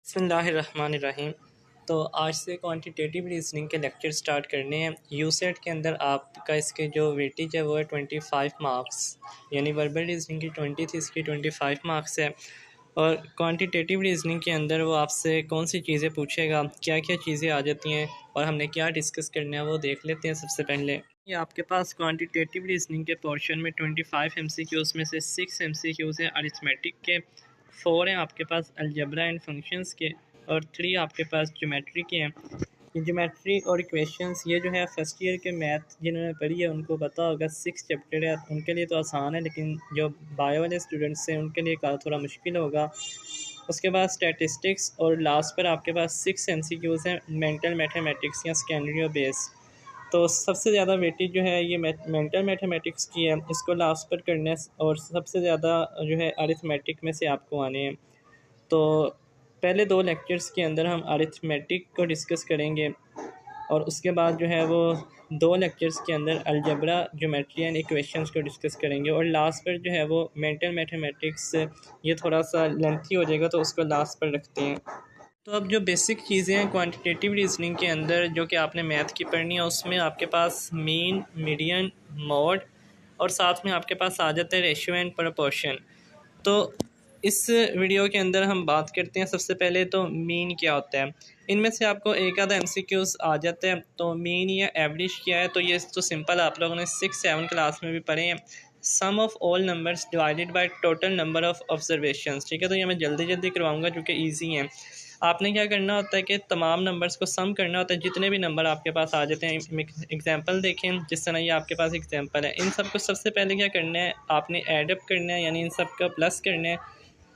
बिस्मिल्लाहिर्रहमानिर्रहीम। तो आज से क्वांटिटेटिव रीजनिंग के लेक्चर स्टार्ट करने हैं। यूसेट के अंदर आपका इसके जो वेटेज है वो है 25 मार्क्स, यानी वर्बल रीजनिंग की 20 थी, इसकी 25 मार्क्स है। और क्वांटिटेटिव रीजनिंग के अंदर वो आपसे कौन सी चीज़ें पूछेगा, क्या क्या चीज़ें आ जाती हैं और हमने क्या डिस्कस करना है वो देख लेते हैं। सबसे पहले ये आपके पास क्वांटिटेटिव रीजनिंग के पोर्शन में 25 MCQs में से 6 MCQs हैं अरिथमेटिक के, 4 हैं आपके पास अलजबरा एंड फंक्शंस के और 3 आपके पास ज्योमेट्री के हैं। ज्योमेट्री और इक्वेशंस ये जो है फर्स्ट ईयर के मैथ जिन्होंने पढ़ी है उनको पता होगा, 6 चैप्टर है, उनके लिए तो आसान है, लेकिन जो बायो वाले स्टूडेंट्स हैं उनके लिए थोड़ा मुश्किल होगा। उसके बाद स्टैटिस्टिक्स और लास्ट पर आपके पास 6 MCQs हैं मेंटल मैथमेटिक्स या स्कैनरियो बेस। तो सबसे ज़्यादा वेटेज जो है ये मेंटल मैथमेटिक्स की है, इसको लास्ट पर करना है, और सबसे ज़्यादा जो है अरिथमेटिक में से आपको आने हैं। तो पहले 2 लेक्चर्स के अंदर हम अरिथमेटिक को डिस्कस करेंगे और उसके बाद जो है वो 2 लेक्चर्स के अंदर अलजबरा, ज्योमेट्री एंड इक्वेशंस को डिस्कस करेंगे और लास्ट पर जो है वो मेंटल मैथमेटिक्स, ये थोड़ा सा लेंथी हो जाएगा तो उसको लास्ट पर रखते हैं। तो अब जो बेसिक चीज़ें हैं क्वांटिटेटिव रीजनिंग के अंदर जो कि आपने मैथ की पढ़नी है, उसमें आपके पास मीन, मीडियन, मोड और साथ में आपके पास आ जाता है रेशियो एंड प्रोपोर्शन। तो इस वीडियो के अंदर हम बात करते हैं सबसे पहले तो मीन क्या होता है। इनमें से आपको एक आधा MCQs आ जाता है। तो मीन या एवरेज क्या है, तो ये तो सिंपल आप लोगों ने 6-7 क्लास में भी पढ़े हैं। Sum of all numbers divided by total number of observations, ठीक है। तो ये मैं जल्दी जल्दी करवाऊंगा क्योंकि ईजी हैं। आपने क्या करना होता है कि तमाम नंबर्स को सम करना होता है, जितने भी नंबर आपके पास आ जाते हैं। एग्जांपल देखें, जिस तरह ये आपके पास एग्जांपल है, इन सब को सबसे पहले क्या करना है, आपने ऐड अप करना है, यानी इन सब का प्लस करना है,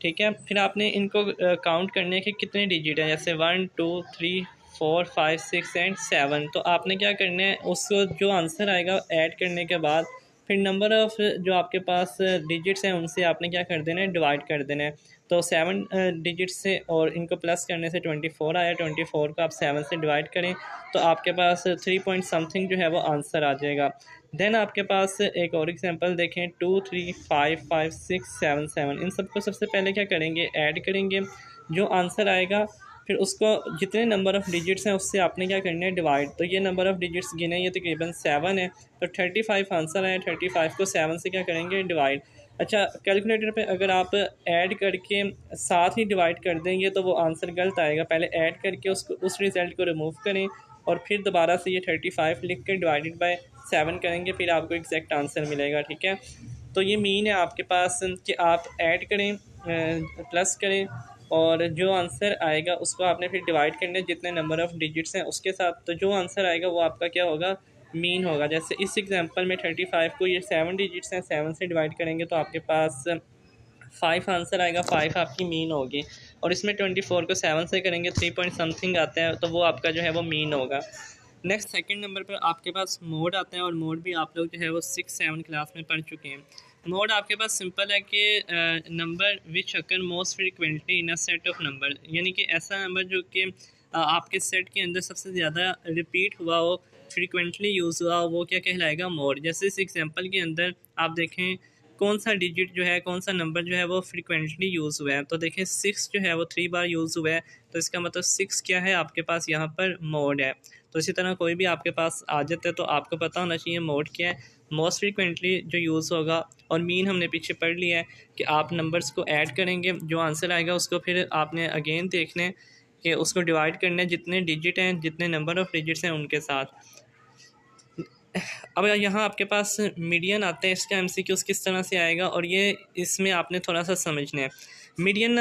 ठीक है। फिर आपने इनको काउंट करने के कितने डिजिट हैं, जैसे 1 2 3 4 5 6 एंड 7। तो आपने क्या करना है, उसको जो आंसर आएगा ऐड करने के बाद फिर नंबर ऑफ़ जो आपके पास डिजिट्स हैं उनसे आपने क्या कर देना है, डिवाइड कर देना है। तो 7 डिजिट्स से और इनको प्लस करने से 24 आया, 24 को आप 7 से डिवाइड करें तो आपके पास 3 पॉइंट समथिंग जो है वो आंसर आ जाएगा। देन आपके पास एक और एग्जांपल देखें, 2 3 5 5 6 7 7। इन सबको सबसे पहले क्या करेंगे, ऐड करेंगे, जो आंसर आएगा फिर उसको जितने नंबर ऑफ़ डिजिट्स हैं उससे आपने क्या करना है, डिवाइड। तो ये नंबर ऑफ़ डिजिट्स गिने, ये तकरीबन 7 है, तो 35 आंसर आया, 35 को 7 से क्या करेंगे, डिवाइड। अच्छा, कैलकुलेटर पे अगर आप ऐड करके साथ ही डिवाइड कर देंगे तो वो आंसर गलत आएगा। पहले ऐड करके उसको उस रिज़ल्ट को रिमूव करें और फिर दोबारा से ये 35 लिख कर डिवाइडेड बाय 7 करेंगे, फिर आपको एग्जैक्ट आंसर मिलेगा, ठीक है। तो ये मीन है आपके पास कि आप ऐड करें, प्लस करें और जो आंसर आएगा उसको आपने फिर डिवाइड करना है जितने नंबर ऑफ़ डिजिट्स हैं उसके साथ। तो जो आंसर आएगा वो आपका क्या होगा, मीन होगा। जैसे इस एग्जांपल में 35 को ये 7 डिजिट्स हैं, 7 से डिवाइड करेंगे तो आपके पास 5 आंसर आएगा, 5 आपकी मीन होगी। और इसमें 24 को 7 से करेंगे 3 पॉइंट समथिंग आता है, तो वो आपका जो है वो मीन होगा। नेक्स्ट सेकंड नंबर पर आपके पास मोड आता है, और मोड भी आप लोग जो है वो 6-7 क्लास में पढ़ चुके हैं। मोड आपके पास सिंपल है कि number which occur most frequently in a set of number, यानी कि ऐसा नंबर जो कि आपके सेट के अंदर सबसे ज़्यादा रिपीट हुआ हो, फ्रिक्वेंटली यूज़ हुआ हो, वो क्या कहलाएगा, मोड। जैसे इस एग्जांपल के अंदर आप देखें कौन सा डिजिट जो है, कौन सा नंबर जो है वो फ्रिक्वेंटली यूज़ हुआ है। तो देखें 6 जो है वो 3 बार यूज़ हुआ है, तो इसका मतलब 6 क्या है, आपके पास यहाँ पर मोड है। तो इसी तरह कोई भी आपके पास आ जाता है तो आपको पता होना चाहिए मोड क्या है, मोस्ट फ्रिक्वेंटली जो यूज़ होगा। और मीन हमने पीछे पढ़ लिया है कि आप नंबर्स को ऐड करेंगे, जो आंसर आएगा उसको फिर आपने अगेन देखना है कि उसको डिवाइड करना है जितने डिजिट हैं, जितने नंबर ऑफ़ डिजिट्स हैं उनके साथ। अब यहाँ आपके पास मीडियन आता है, इसका MCQs किस तरह से आएगा, और ये इसमें आपने थोड़ा सा समझना है। मीडियन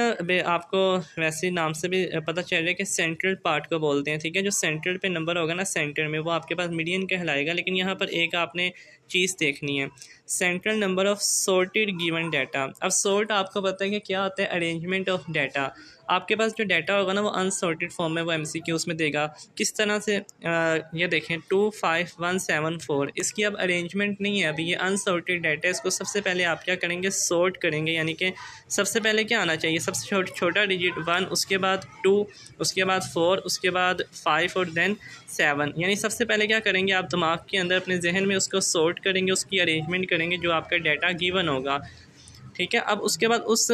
आपको वैसे नाम से भी पता चल रहा है कि सेंट्रल पार्ट को बोलते हैं, ठीक है। जो सेंट्रल पे नंबर होगा ना, सेंटर में, वो आपके पास मीडियन कहलाएगा। लेकिन यहाँ पर एक आपने चीज़ देखनी है, central number of sorted given data. अब सॉर्ट आपको पता है कि क्या होता है, अरेंजमेंट ऑफ डाटा। आपके पास जो डाटा होगा ना वो अनसॉर्टेड फॉर्म में वो MCQs में देगा। किस तरह से, ये देखें 2 5 1 7 4, इसकी अब अरेंजमेंट नहीं है, अभी ये अनसॉर्टेड डाटा है। इसको सबसे पहले आप क्या करेंगे, सॉर्ट करेंगे, यानी कि सबसे पहले क्या आना चाहिए, सबसे छोटा डिजिट 1, उसके बाद 2, उसके बाद 4, उसके बाद 5 और देन 7। यानी सबसे पहले क्या करेंगे, आप दिमाग के अंदर अपने जहन में उसको सॉर्ट करेंगे, उसकी अरेंजमेंट करेंगे जो आपका डाटा गिवन होगा। ठीक है। अब उसके बाद उस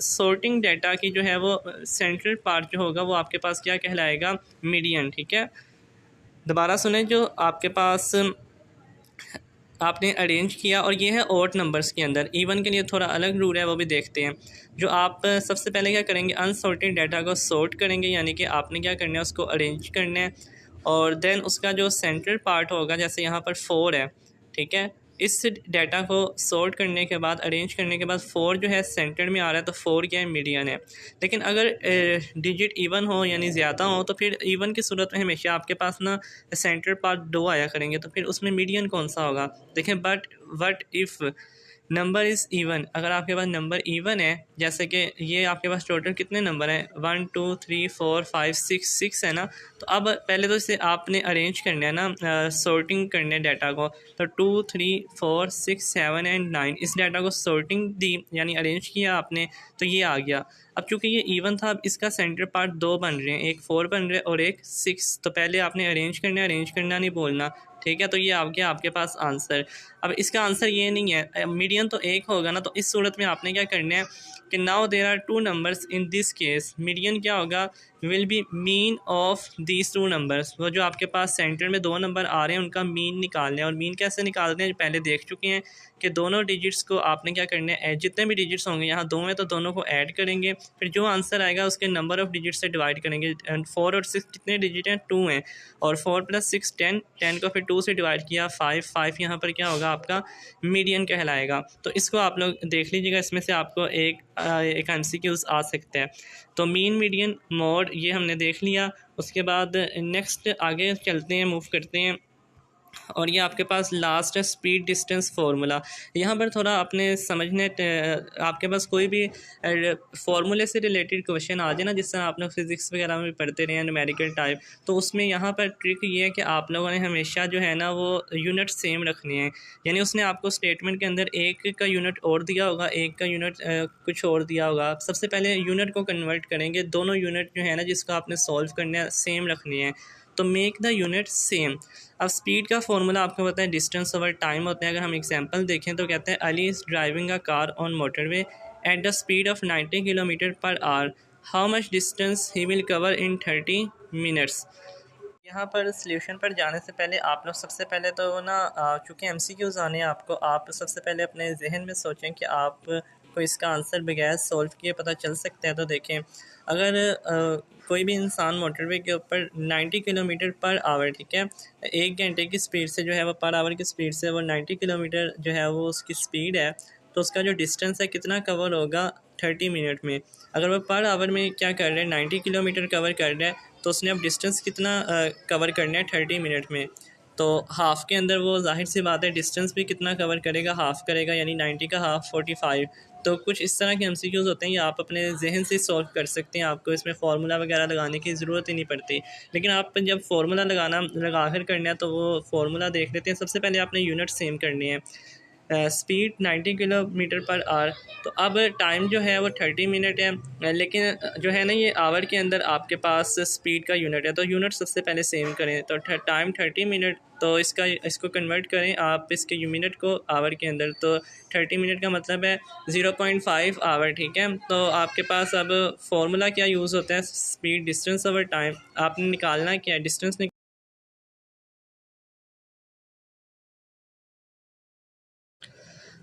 सॉर्टिंग डाटा की जो है वो सेंट्रल पार्ट जो होगा वो आपके पास क्या कहलाएगा, मीडियन। ठीक है, दोबारा सुने, जो आपके पास आपने अरेंज किया और ये है ऑड नंबर्स के अंदर। इवन के लिए थोड़ा अलग रूल है, वो भी देखते हैं। जो आप सबसे पहले क्या करेंगे, अनसॉर्टेड डाटा को सॉर्ट करेंगे, यानी कि आपने क्या करना है, उसको अरेंज करना है। और देन उसका जो सेंट्रल पार्ट होगा, जैसे यहाँ पर 4 है, ठीक है, इस डाटा को सॉर्ट करने के बाद, अरेंज करने के बाद 4 जो है सेंटर में आ रहा है, तो 4 क्या है, मीडियन है। लेकिन अगर डिजिट इवन हो यानी ज़्यादा हो, तो फिर इवन की सूरत में हमेशा आपके पास ना सेंटर पार्ट 2 आया करेंगे, तो फिर उसमें मीडियन कौन सा होगा। देखें, but what if number is even, अगर आपके पास नंबर इवन है, जैसे कि ये आपके पास टोटल कितने नंबर हैं, 1 2 3 4 5 6 है ना। तो अब पहले तो इसे आपने अरेंज करना है ना, सॉर्टिंग करने है डाटा को। तो 2 3 4 6 7 एंड 9, इस डाटा को सॉर्टिंग दी यानी अरेंज किया आपने, तो ये आ गया। अब चूंकि ये इवन था, अब इसका सेंटर पार्ट 2 बन रहे हैं, एक 4 बन रहे हैं और एक 6। तो पहले आपने अरेंज करना है, अरेंज करना नहीं बोलना, ठीक है। तो ये आ गया आपके पास आंसर। अब इसका आंसर ये नहीं है, मीडियन तो एक होगा ना। तो इस सूरत में आपने क्या करना है कि now there are 2 numbers in this case, median क्या होगा, will be mean of these 2 numbers. वो जो आपके पास सेंटर में 2 नंबर आ रहे हैं, उनका मीन निकालना है। और मीन कैसे निकालते हैं, पहले देख चुके हैं कि दोनों डिजिट्स को आपने क्या करना है, जितने भी डिजिट्स होंगे, यहाँ 2 हैं तो दोनों को ऐड करेंगे, फिर जो आंसर आएगा उसके नंबर ऑफ डिजिट से डिवाइड करेंगे। 4 और 6 कितने डिजिट हैं, 2 हैं, और 4 + 6 10, 10 को फिर 2 से डिवाइड किया, 5 5 यहाँ पर क्या होगा, आपका मीडियन कहलाएगा। तो इसको आप लोग देख लीजिएगा, इसमें से आपको एक MCQs आ सकता है। तो मीन, मीडियन, मोड, ये हमने देख लिया। उसके बाद नेक्स्ट आगे चलते हैं, मूव करते हैं। और ये आपके पास लास्ट है स्पीड डिस्टेंस फार्मूला। यहाँ पर थोड़ा अपने समझने, आपके पास कोई भी फार्मूले से रिलेटेड क्वेश्चन आ जाए ना, जिस तरह आपने फिजिक्स वगैरह में पढ़ते रहे हैं, न्यूमेरिकल टाइप, तो उसमें यहाँ पर ट्रिक ये है कि आप लोगों ने हमेशा जो है ना वो यूनिट सेम रखनी है। यानी उसने आपको स्टेटमेंट के अंदर एक का यूनिट और दिया होगा, एक का यूनिट कुछ और दिया होगा। सबसे पहले यूनिट को कन्वर्ट करेंगे, दोनों यूनिट जो है ना जिसको आपने सॉल्व करना है, सेम रखनी है। तो मेक द यूनिट सेम। अब स्पीड का फॉर्मूला आपको पता है डिस्टेंस ओवर टाइम होता है। अगर हम एग्जांपल देखें तो कहते हैं Ali is driving a car on motorway at the speed of 90 kilometre per hour, how much distance he will cover in 30 minutes. यहाँ पर सॉल्यूशन पर जाने से पहले आप लोग सबसे पहले तो ना, चूँकि MCQs आने हैं आपको, आप सबसे पहले अपने जहन में सोचें कि आप को इसका आंसर बगैर सॉल्व किए पता चल सकता है। तो देखें, अगर कोई भी इंसान मोटरवे के ऊपर 90 किलोमीटर पर आवर, ठीक है, 1 घंटे की स्पीड से जो है वो, पर आवर की स्पीड से वो 90 किलोमीटर जो है वो उसकी स्पीड है, तो उसका जो डिस्टेंस है कितना कवर होगा, 30 मिनट में। अगर वो पर आवर में क्या कर रहे हैं, 90 किलोमीटर कवर कर रहा है, तो उसने अब डिस्टेंस कितना कवर करना है, 30 मिनट में। तो हाफ़ के अंदर वो जाहिर सी बात है डिस्टेंस भी कितना कवर करेगा, हाफ़ करेगा, यानी 90 का हाफ़ 45। तो कुछ इस तरह के MCQs होते हैं, ये आप अपने जहन से सॉल्व कर सकते हैं, आपको इसमें फार्मूला वगैरह लगाने की ज़रूरत ही नहीं पड़ती। लेकिन आप जब फार्मूला लगा कर करना है, तो वो फार्मूला देख लेते हैं। सबसे पहले आपने यूनिट सेम करनी है, स्पीड 90 किलोमीटर पर आवर। तो अब टाइम जो है वो 30 मिनट है, लेकिन जो है ना ये आवर के अंदर आपके पास स्पीड का यूनिट है, तो यूनिट सबसे पहले सेम करें। तो टाइम 30 मिनट, तो इसको कन्वर्ट करें आप इसके मिनट को आवर के अंदर। तो 30 मिनट का मतलब है 0.5 आवर, ठीक है। तो आपके पास अब फॉर्मूला क्या यूज़ होता है, स्पीड डिस्टेंस ओवर टाइम। आपने निकालना क्या है, डिस्टेंस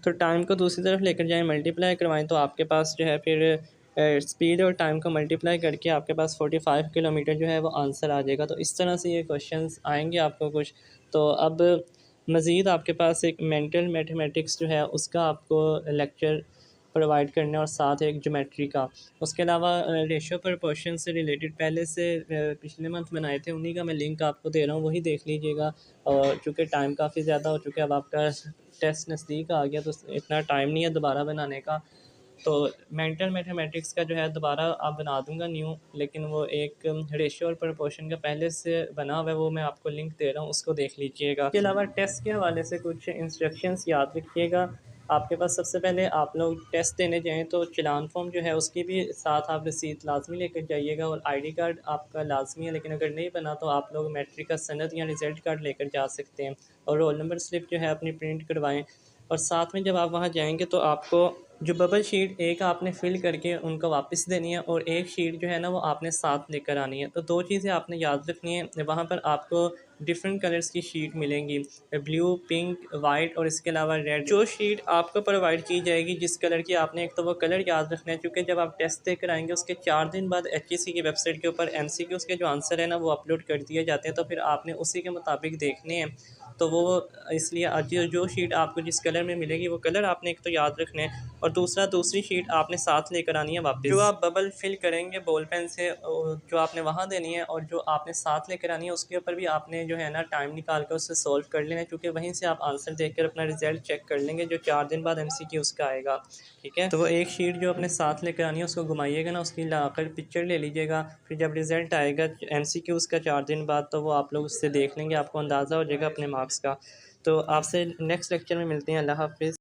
तो टाइम को दूसरी तरफ लेकर जाएं, मल्टीप्लाई करवाएं, तो आपके पास जो है फिर स्पीड और टाइम को मल्टीप्लाई करके आपके पास 45 किलोमीटर जो है वो आंसर आ जाएगा। तो इस तरह से ये क्वेश्चंस आएंगे आपको कुछ। तो अब मज़ीद आपके पास एक मेंटल मैथमेटिक्स जो है उसका आपको लेक्चर प्रोवाइड करना है, और साथ एक ज्योमेट्री का। उसके अलावा रेशियो प्रोपोर्शन से रिलेटेड पहले से पिछले मंथ बनाए थे, उन्हीं का मैं लिंक आपको दे रहा हूँ, वही देख लीजिएगा। और चूँकि टाइम काफ़ी ज़्यादा हो चुका है, अब आपका टेस्ट नज़दीक आ गया, तो इतना टाइम नहीं है दोबारा बनाने का। तो मेंटल मैथमेटिक्स का जो है दोबारा आप बना दूंगा न्यू, लेकिन वो एक रेशियो और प्रोपोर्शन का पहले से बना हुआ है, वो मैं आपको लिंक दे रहा हूँ, उसको देख लीजिएगा। इसके अलावा टेस्ट के हवाले से कुछ इंस्ट्रक्शंस याद रखिएगा। आपके पास सबसे पहले आप लोग टेस्ट देने जाएँ तो चलान फॉर्म जो है उसकी भी साथ आप रसीद लाजमी लेकर जाइएगा, और ID कार्ड आपका लाजमी है। लेकिन अगर नहीं बना तो आप लोग मैट्रिक का सनद या रिज़ल्ट कार्ड लेकर जा सकते हैं, और रोल नंबर स्लिप जो है अपनी प्रिंट करवाएं। और साथ में जब आप वहाँ जाएंगे तो आपको जो बबल शीट एक आपने फिल करके उनको वापस देनी है और एक शीट जो है ना वो आपने साथ लेकर आनी है। तो दो चीज़ें आपने याद रखनी है। वहाँ पर आपको डिफरेंट कलर्स की शीट मिलेंगी, ब्लू, पिंक, वाइट और इसके अलावा रेड। जो शीट आपको प्रोवाइड की जाएगी जिस कलर की, आपने एक तो वो कलर याद रखना है, क्योंकि जब आप टेस्ट देकर आएंगे उसके 4 दिन बाद HEC की वेबसाइट के ऊपर MCQs के जो आंसर है ना वो अपलोड कर दिए जाते हैं, तो फिर आपने उसी के मुताबिक देखने हैं। तो वो इसलिए आज जो शीट आपको जिस कलर में मिलेगी वो कलर आपने एक तो याद रखना है, और दूसरी शीट आपने साथ लेकर आनी है वापस। जो आप बबल फिल करेंगे बॉल पेन से, जो आपने वहाँ देनी है और जो आपने साथ लेकर आनी है उसके ऊपर भी आपने जो है ना टाइम निकाल कर उससे सॉल्व कर लेना है, क्योंकि वहीं से आप आंसर देखकर अपना रिजल्ट चेक कर लेंगे जो 4 दिन बाद MCQ उसका आएगा। ठीक है, तो वो एक शीट जो अपने साथ लेकर आनी है उसको घुमाइएगा ना, उसकी लाकर पिक्चर ले लीजिएगा, फिर जब रिजल्ट आएगा MCQ उसका 4 दिन बाद तो वो आप लोग उससे देख लेंगे, आपको अंदाज़ा हो जाएगा अपने मार्क्स का। तो आपसे नेक्स्ट लेक्चर में मिलते हैं। अल्लाह हाफिज़।